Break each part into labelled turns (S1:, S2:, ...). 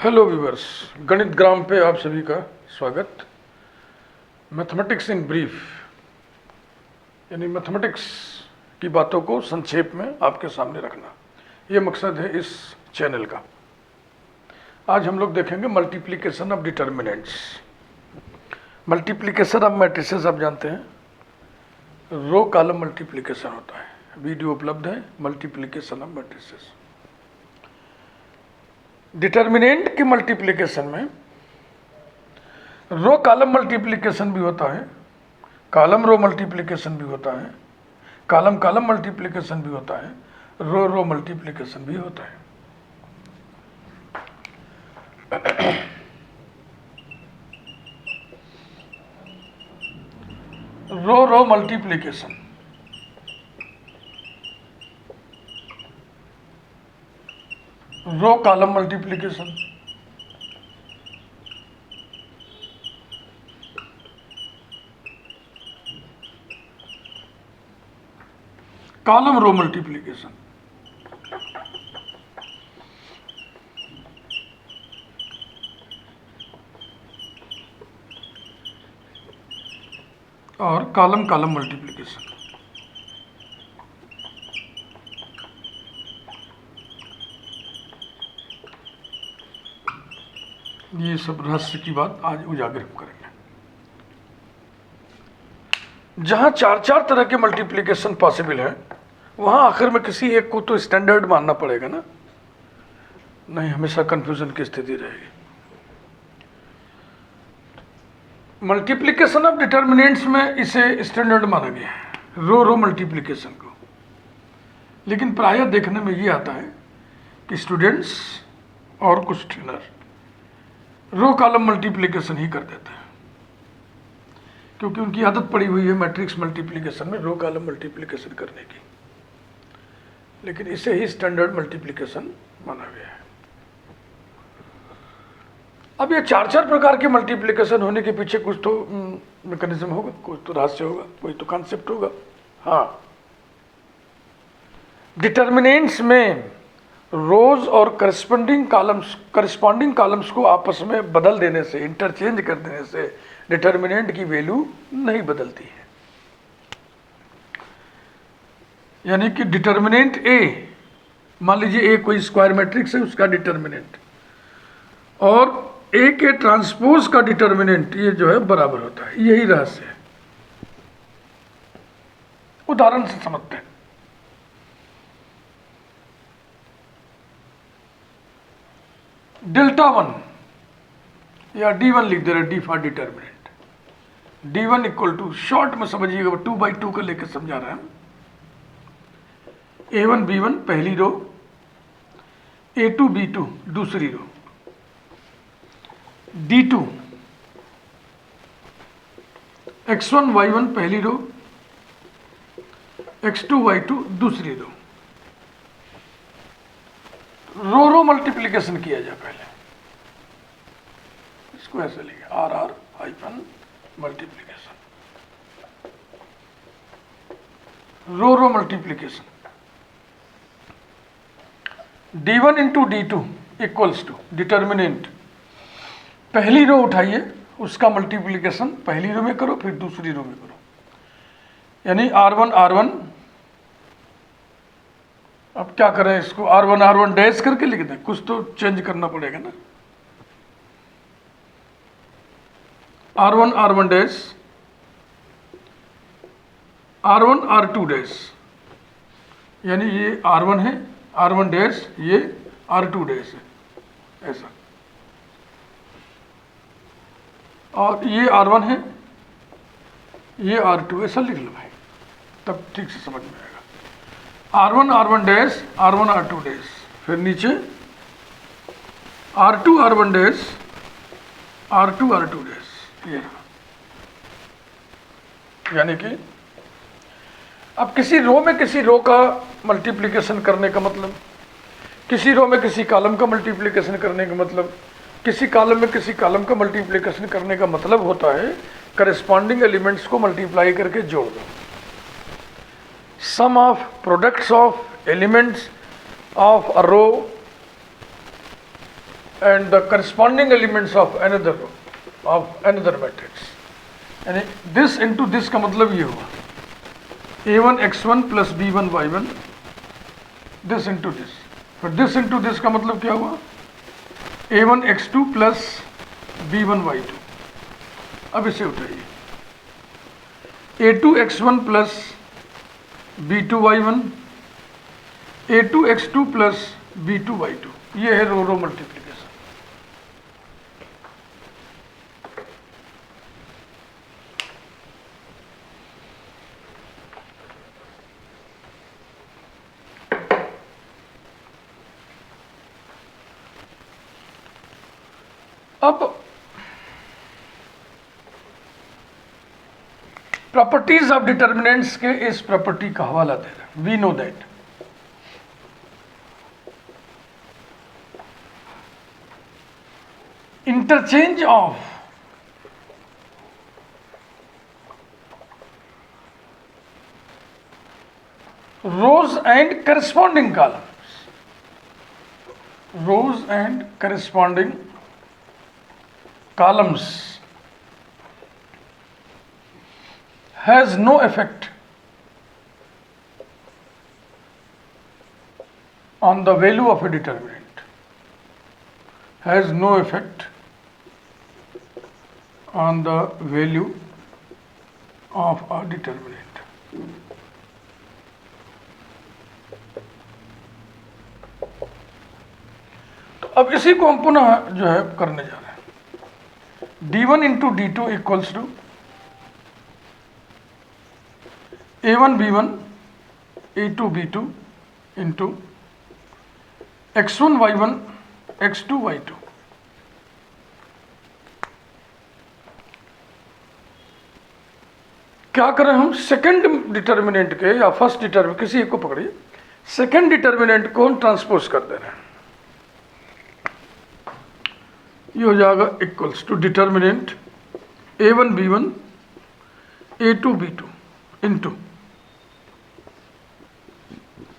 S1: Hello viewers, गणित ग्राम पे आप सभी का स्वागत। मैथमेटिक्स इन ब्रीफ यानी मैथमेटिक्स की बातों को संक्षेप में आपके सामने रखना, ये मकसद है इस चैनल का। आज हम लोग देखेंगे multiplication of determinants. Multiplication of matrices आप जानते हैं, रो कॉलम मल्टीप्लिकेशन होता है। वीडियो उपलब्ध है मल्टीप्लिकेशन ऑफ मैट्रिसेस। डिटर्मिनेंट की मल्टीप्लिकेशन में रो कॉलम मल्टीप्लिकेशन भी होता है, कॉलम रो मल्टीप्लिकेशन भी होता है, कॉलम कॉलम मल्टीप्लिकेशन भी होता है, रो रो मल्टीप्लिकेशन भी होता है। Row row multiplication, row column multiplication, column row multiplication. और कॉलम कॉलम मल्टीप्लिकेशन। ये सब रहस्य की बात आज उजागर हम करेंगे। जहां चार चार तरह के मल्टीप्लिकेशन पॉसिबल है, वहां आखिर में किसी एक को तो स्टैंडर्ड मानना पड़ेगा ना, नहीं हमेशा कंफ्यूजन की स्थिति रहेगी। मल्टीप्लिकेशन ऑफ डिटर्मिनेंट्स में इसे स्टैंडर्ड माना गया है, रो रो मल्टीप्लिकेशन को। लेकिन प्रायः देखने में ये आता है कि स्टूडेंट्स और कुछ ट्रेनर रो कॉलम मल्टीप्लिकेशन ही कर देते हैं, क्योंकि उनकी आदत पड़ी हुई है मैट्रिक्स मल्टीप्लिकेशन में रो कॉलम मल्टीप्लिकेशन करने की। लेकिन इसे ही स्टैंडर्ड मल्टीप्लिकेशन माना गया है। अब ये चार चार प्रकार के मल्टीप्लिकेशन होने के पीछे कुछ तो मैकेनिज्म होगा, कुछ तो रहस्य होगा, कोई तो कॉन्सेप्ट होगा। हाँ, डिटर्मिनेंट्स में रोज और करस्पॉन्डिंग कॉलम्स को आपस में बदल देने से, इंटरचेंज कर देने से डिटर्मिनेंट की वैल्यू नहीं बदलती है। यानी कि डिटर्मिनेंट ए, मान लीजिए ए कोई स्क्वायर मैट्रिक्स है, उसका डिटर्मिनेंट और ए के ट्रांसपोज का डिटर्मिनेंट ये जो है बराबर होता है। यही रहस्य है। उदाहरण से समझते हैं। डेल्टा 1 या D1 लिख दे रहे, D for determinant. D1 equal to, short में समझिएगा, 2/2 का लेकर समझा रहे हैं। A1 B1 पहली रो, A2 B2 दूसरी रो, D2 X1 Y1 पहली रो, X2 Y2 दूसरी रो। रो रो मल्टीप्लिकेशन किया जाए पहले, इसको ऐसे लिखे RR hyphen multiplication, row row multiplication. D1 into D2 equals to determinant, पहली रो उठाइए, उसका मल्टीप्लिकेशन पहली रो में करो, फिर दूसरी रो में करो, यानी R1 अब क्या करें, इसको R1 डैश करके लिख दें, कुछ तो चेंज करना पड़ेगा ना। R1 डैश, R2 डैश, यानी ये R1 है, R1 डैश, ये R2 डैश है, ऐसा। और ये R1 है, ये R2, ऐसा लिख लो भाई, तब ठीक से समझ में आएगा। R1 डैश, R2 डैश, फिर नीचे R1 डैश, R2 डैश, ये। यानी कि अब किसी रो में किसी रो का मल्टीप्लिकेशन करने का मतलब, किसी रो में किसी कॉलम का मल्टीप्लिकेशन करने का मतलब, किसी कॉलम में किसी कॉलम का मल्टीप्लिकेशन करने का मतलब होता है करस्पॉन्डिंग एलिमेंट्स को मल्टीप्लाई करके जोड़ दो। sum of products of elements of a row and the corresponding elements of another matrix, यानी this into this का मतलब ये हुआ a1 x1 plus b1 y1, this into this, फिर this into this का मतलब क्या हुआ a1 x2 plus b1 y2। अब इसे उठाइए a2 x1 plus b2 y1, a2 x2 plus b2 y2, ये है रो रो मल्टीप्लिकेशन। अब प्रॉपर्टीज ऑफ डिटर्मिनेंट्स के इस प्रॉपर्टी का हवाला दे रहे हैं। We know that interchange of rows and corresponding columns, rows and corresponding columns has no effect on the value of a determinant, has no effect on the value of a determinant। तो अब इसी को हम पुनः जो है करने जा रहे हैं। d1 into d2 equals to a1 b1 a2 b2 into x1 y1 x2 y2। क्या करें हम, सेकंड डिटर्मिनेंट के या फर्स्ट डिटर्मिनेंट किसी एक को पकड़िए, सेकंड डिटर्मिनेंट को हम ट्रांसपोज कर दे रहे हैं। ये हो जाएगा equals to determinant a1 b1 a2 b2 into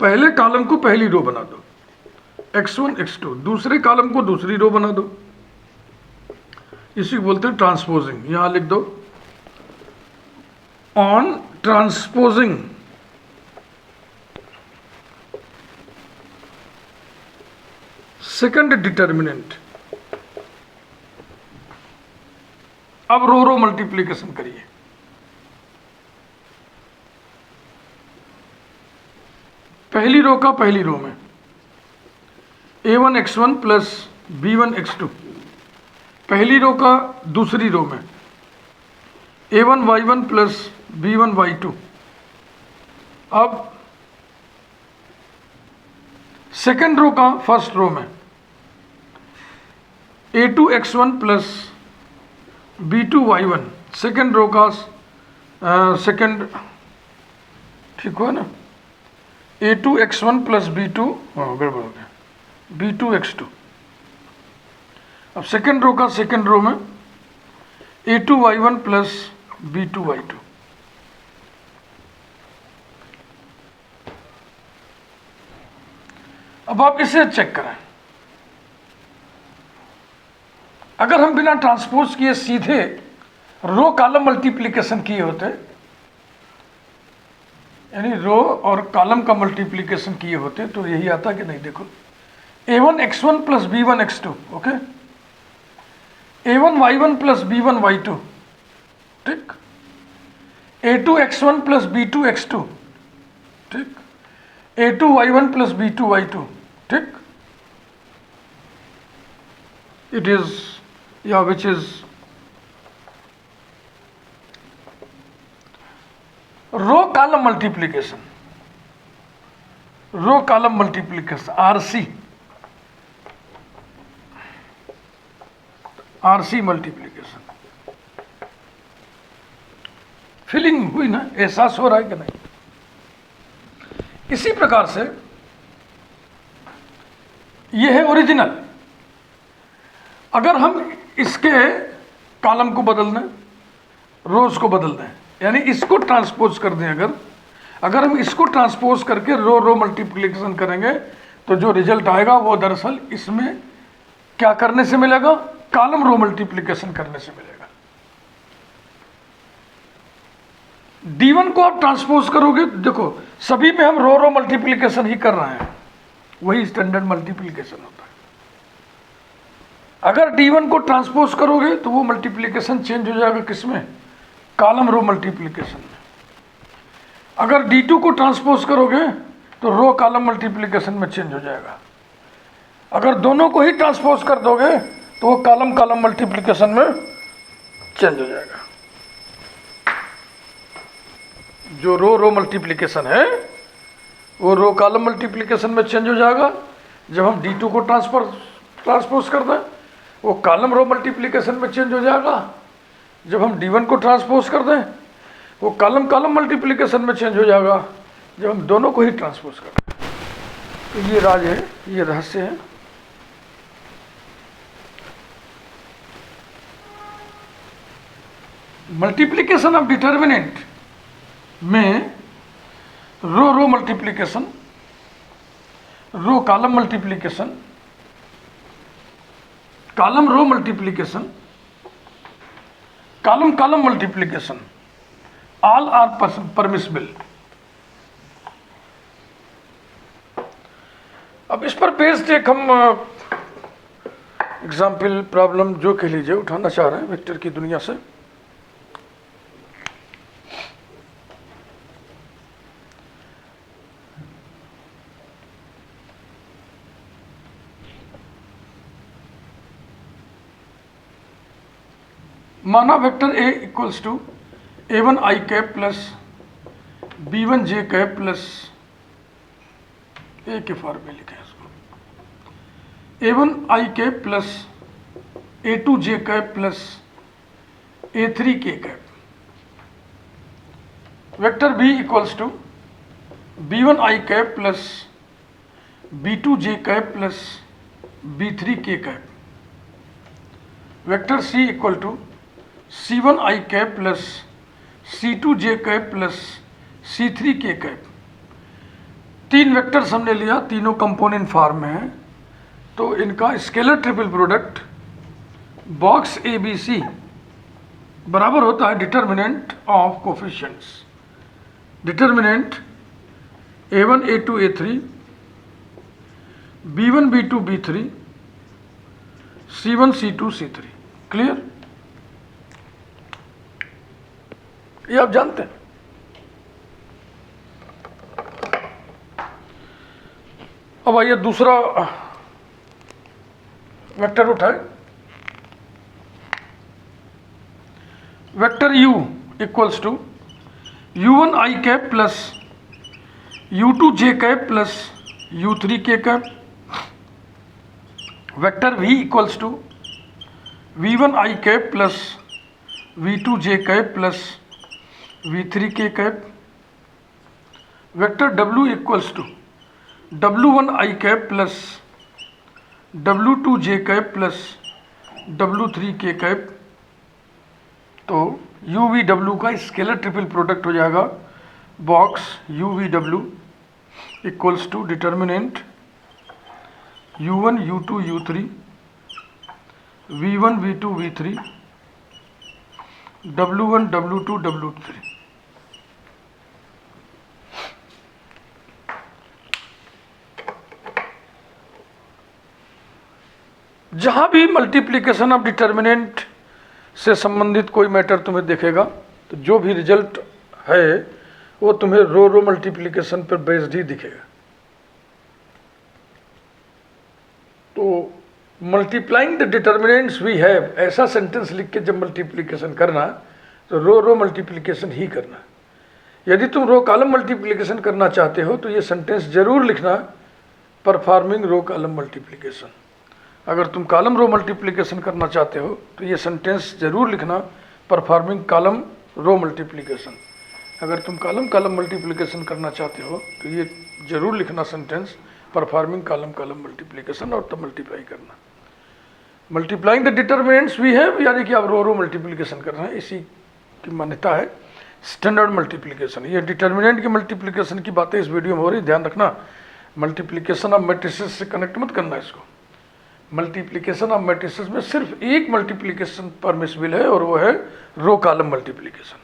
S1: पहले कॉलम को पहली रो बना दो x1 x2, दूसरे कॉलम को दूसरी रो बना दो, इसी को बोलते हैं ट्रांसपोजिंग। यहां लिख दो ऑन ट्रांसपोजिंग सेकंड डिटर्मिनेंट। अब रो रो मल्टीप्लिकेशन करिए। पहली रो का पहली रो में a1 x1 plus b1 x2, पहली रो का दूसरी रो में a1 y1 plus b1 y2। अब सेकंड रो का फर्स्ट रो में a2 x1 plus b2 y1, second row का सेकंड, ठीक हुआ ना, a2 x1 प्लस b2, गड़बड़ हो गया, b2 x2। अब सेकंड रो का सेकंड रो में a2 y1 plus b2 y2। अब आप इसे चेक करें, अगर हम बिना ट्रांसपोज किए सीधे रो कॉलम मल्टीप्लिकेशन किए होते, यानी रो और कॉलम का मल्टीप्लिकेशन किए होते, तो यही आता कि नहीं। देखो a1 x1 plus b1 x2, okay, a1 y1 plus b1 y2, ठीक, a2 x1 plus b2 x2, ठीक, a2 y1 plus b2 y2, ठीक, it is which is row column multiplication, row column multiplication RC multiplication. Feeling हुई ना, एहसास हो रहा है कि नहीं। इसी प्रकार से ये है ओरिजिनल। अगर हम इसके कॉलम को बदल दें, रोज को बदल दें, यानी इसको ट्रांसपोज कर दें, अगर हम इसको ट्रांसपोज करके रो रो मल्टीप्लिकेशन करेंगे तो जो रिजल्ट आएगा वो दरअसल इसमें क्या करने से मिलेगा? कॉलम रो मल्टीप्लिकेशन करने से मिलेगा। D1 को आप ट्रांसपोज करोगे, देखो सभी में हम रो रो मल्टीप्लिकेशन ही कर रहे हैं, वही स्टैंडर्ड मल्टीप्लिकेशन होता है। अगर D1 को ट्रांसपोज करोगे तो वो मल्टीप्लिकेशन चेंज हो जाएगा, किसमें? कॉलम रो मल्टीप्लिकेशन में। अगर D2 को ट्रांसपोज करोगे तो रो कॉलम मल्टीप्लिकेशन में चेंज हो जाएगा। अगर दोनों को ही ट्रांसपोज कर दोगे तो वो कॉलम कॉलम मल्टीप्लिकेशन में चेंज हो जाएगा। जो रो रो मल्टीप्लिकेशन है वो रो कॉलम मल्टीप्लिकेशन में चेंज हो जाएगा। जब हम D2 को ट्रांसपोज कर दें वो कॉलम रो मल्टीप्लिकेशन में चेंज हो जाएगा। जब हम D1 को ट्रांसपोज कर दें वो कॉलम कॉलम मल्टीप्लिकेशन में चेंज हो जाएगा, जब हम दोनों को ही ट्रांसपोज कर दें। तो ये राज है, ये रहस्य है। मल्टीप्लिकेशन ऑफ डिटर्मिनेंट में row row multiplication, row column multiplication, column row multiplication, column column multiplication, all are permissible. अब इस पर बेस्ड एक हम एग्जाम्पल प्रॉब्लम जो कह लीजिए उठाना चाह रहे हैं वेक्टर की दुनिया से। माना vector A equals to A1 i cap plus B1 j cap plus ए के फॉर्म में लिखे इसको, A1 i cap plus A2 j cap plus A3 k cap. Vector B equals to B1 i cap plus B2 j cap plus B3 k cap. Vector C equal to C1 i cap plus C2 j cap plus C3 k cap. तीन vectors हमने लिया, तीनों component form में हैं, तो इनका scalar triple product box ABC बराबर होता है determinant of coefficients. Determinant A1 A2 A3 B1 B2 B3 C1 C2 C3। Clear? ये आप जानते हैं। अब आइए दूसरा वेक्टर उठाए। Vector U equals to U1 i cap plus U2 j cap plus U3 k cap. Vector V equals to V1 i cap plus V2 j cap plus V3 k cap. Vector W equals to W1 i cap plus W2 j cap plus W3 k cap. तो UVW का scalar triple product हो जाएगा box UVW equals to determinant U1 U2 U3 V1 V2 V3 W1 W2 W3। जहां भी multiplication of determinant से संबंधित कोई matter तुम्हें देखेगा तो जो भी रिजल्ट है वो तुम्हें रो रो मल्टीप्लिकेशन पर बेस्ड ही दिखेगा। तो multiplying the determinants we have, ऐसा सेंटेंस लिख के जब मल्टीप्लिकेशन करना तो रो रो मल्टीप्लिकेशन ही करना। यदि तुम रो कॉलम मल्टीप्लिकेशन करना चाहते हो तो ये सेंटेंस जरूर लिखना, परफॉर्मिंग रो कॉलम मल्टीप्लिकेशन। अगर तुम कॉलम रो मल्टीप्लिकेशन करना चाहते हो तो ये सेंटेंस जरूर लिखना, परफॉर्मिंग कॉलम रो मल्टीप्लिकेशन। अगर तुम कॉलम कॉलम मल्टीप्लिकेशन करना चाहते हो तो ये जरूर लिखना sentence, performing column column multiplication, और तब मल्टीप्लाई करना। Multiplying the determinants we have, यानी कि आप रो रो मल्टीप्लिकेशन कर रहे हैं, इसी की मान्यता है स्टैंडर्ड मल्टीप्लिकेशन। ये डिटर्मिनेंट की मल्टीप्लिकेशन की बातें इस वीडियो में हो रही, ध्यान रखना। मल्टीप्लिकेशन ऑफ मैट्रिसेस से कनेक्ट मत करना इसको। मल्टीप्लिकेशन ऑफ मैट्रिसेस में सिर्फ एक मल्टीप्लिकेशन परमिसिबल है और वो है रो कॉलम मल्टीप्लिकेशन।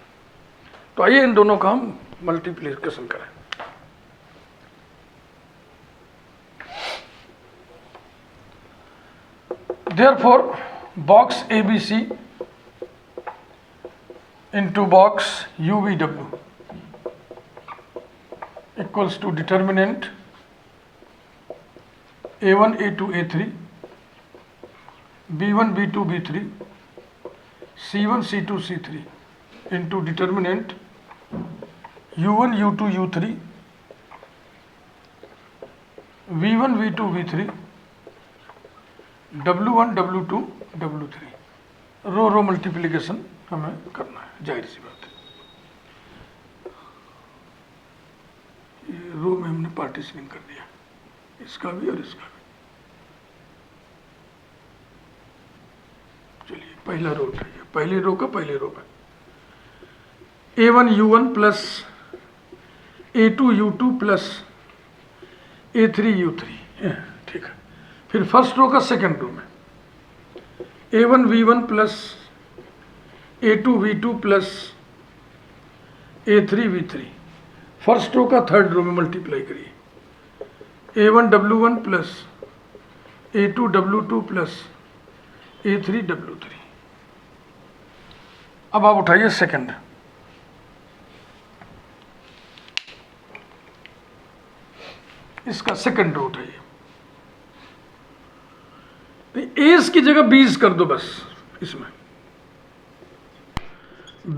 S1: तो आइए इन दोनों का हम मल्टीप्लिकेशन करें। Therefore, box ABC into box UVW equals to determinant A1 A2 A3 B1 B2 B3 C1 C2 C3 into determinant U1 U2 U3 V1 V2 V3 W1 W2 W3 row row multiplication हमें करना है, जाहिर सी बात है। ये रो में हमने partitioning कर दिया, इसका भी और इसका भी। चलिए पहला रो उठाइए, पहली रो का पहली रो में A1 U1 plus A2 U2 plus A3 U3, ठीक है। फिर फर्स्ट रो का सेकंड रो में A1 V1 plus A2 V2 plus A3 V3। First row का थर्ड रो में मल्टीप्लाई करिए A1 W1 plus A2 W2 plus A3 W3। अब आप उठाइए सेकंड, इसका सेकंड रो उठाइए। एस की जगह बीस कर दो बस, इसमें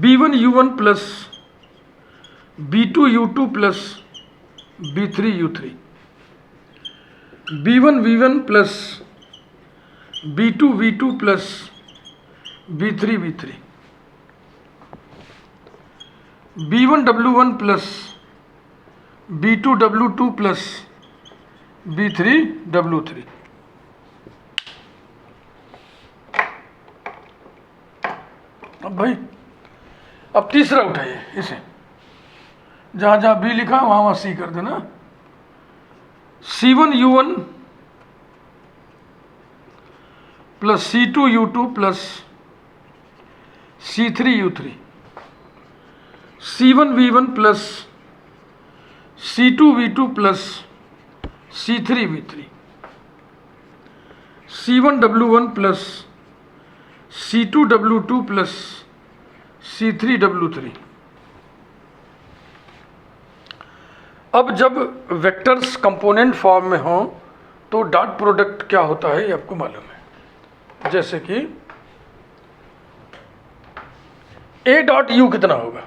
S1: B1 U1 plus B2 U2 plus B3 U3 B1 V1 plus B2 V2 plus B3 V3 B1 W1 plus B2 W2 plus B3 W3। अब भाई अब तीसरा उठाइए, इसे जहां जहां बी लिखा वहां वहां सी कर देना। C1 U1 plus C2 U2 plus C3 U3 C1 V1 plus C2 V2 plus C3 V3 C1 W1 plus C2 W2 plus C3 W3। अब जब वेक्टर्स कंपोनेंट फॉर्म में हो तो डॉट प्रोडक्ट क्या होता है ये आपको मालूम है। जैसे कि A डॉट U कितना होगा,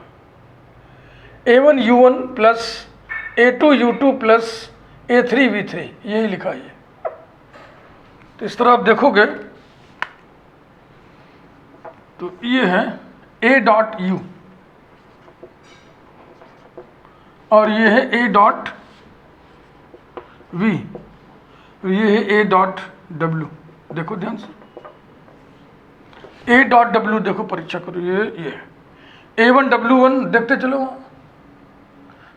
S1: A1 U1 plus A2 U2 plus A3 V3, यही लिखा है। तो इस तरह आप देखोगे तो ये है A डॉट U और ये है A डॉट V, ये है A डॉट W। देखो ध्यान से A डॉट W, देखो परीक्षा करो, ये है A1 W1, देखते चलो वहाँ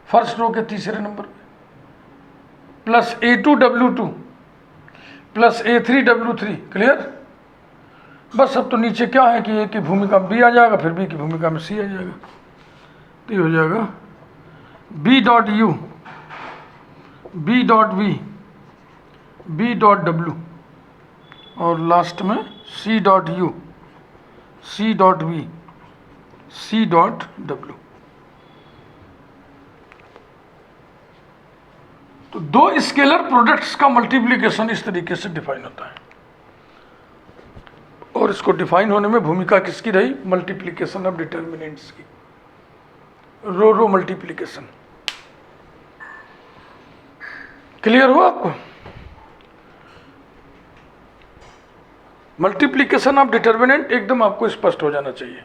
S1: फर्स्ट रो के तीसरे नंबर पे, plus A2 W2 plus A3 W3। Clear? बस अब तो नीचे क्या है कि A की भूमिका में B आ जाएगा, फिर B की भूमिका में C आ जाएगा, तो ये हो जाएगा B dot U, B dot V, B dot W और लास्ट में C dot U, C dot V, C dot W। तो दो स्केलर प्रोडक्ट्स का मल्टीप्लिकेशन इस तरीके से डिफाइन होता है। और इसको डिफाइन होने में भूमिका किसकी रही? मल्टीप्लिकेशन ऑफ डिटर्मिनेंट्स की, रो रो मल्टीप्लिकेशन। क्लियर हुआ आपको? मल्टीप्लिकेशन ऑफ डिटर्मिनेंट एकदम आपको स्पष्ट हो जाना चाहिए।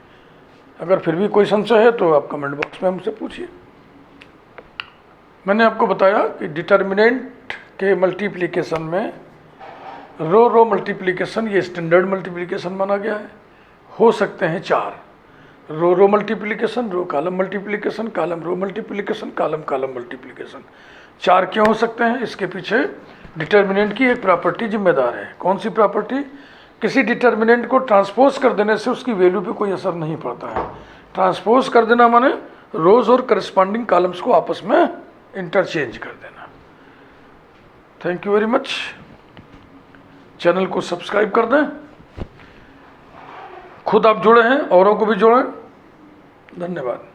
S1: अगर फिर भी कोई संशय है तो आप कमेंट बॉक्स में हमसे पूछिए। मैंने आपको बताया कि डिटर्मिनेंट के मल्टीप्लिकेशन में रो रो मल्टीप्लिकेशन ये स्टैंडर्ड मल्टीप्लिकेशन माना गया है। हो सकते हैं चार, row row multiplication, row column multiplication, column row multiplication, column column multiplication. 4 क्यों हो सकते हैं? इसके पीछे डिटर्मिनेंट की एक प्रॉपर्टी जिम्मेदार है। कौन सी प्रॉपर्टी? किसी डिटर्मिनेंट को ट्रांसपोज कर देने से उसकी वैल्यू पे कोई असर नहीं पड़ता है। ट्रांसपोज कर देना माने रोज और करस्पॉन्डिंग कॉलम्स को आपस में इंटरचेंज कर देना। Thank you very much. Channel को सब्सक्राइब कर दें। खुद आप जुड़े हैं, औरों को भी जोड़ें। धन्यवाद।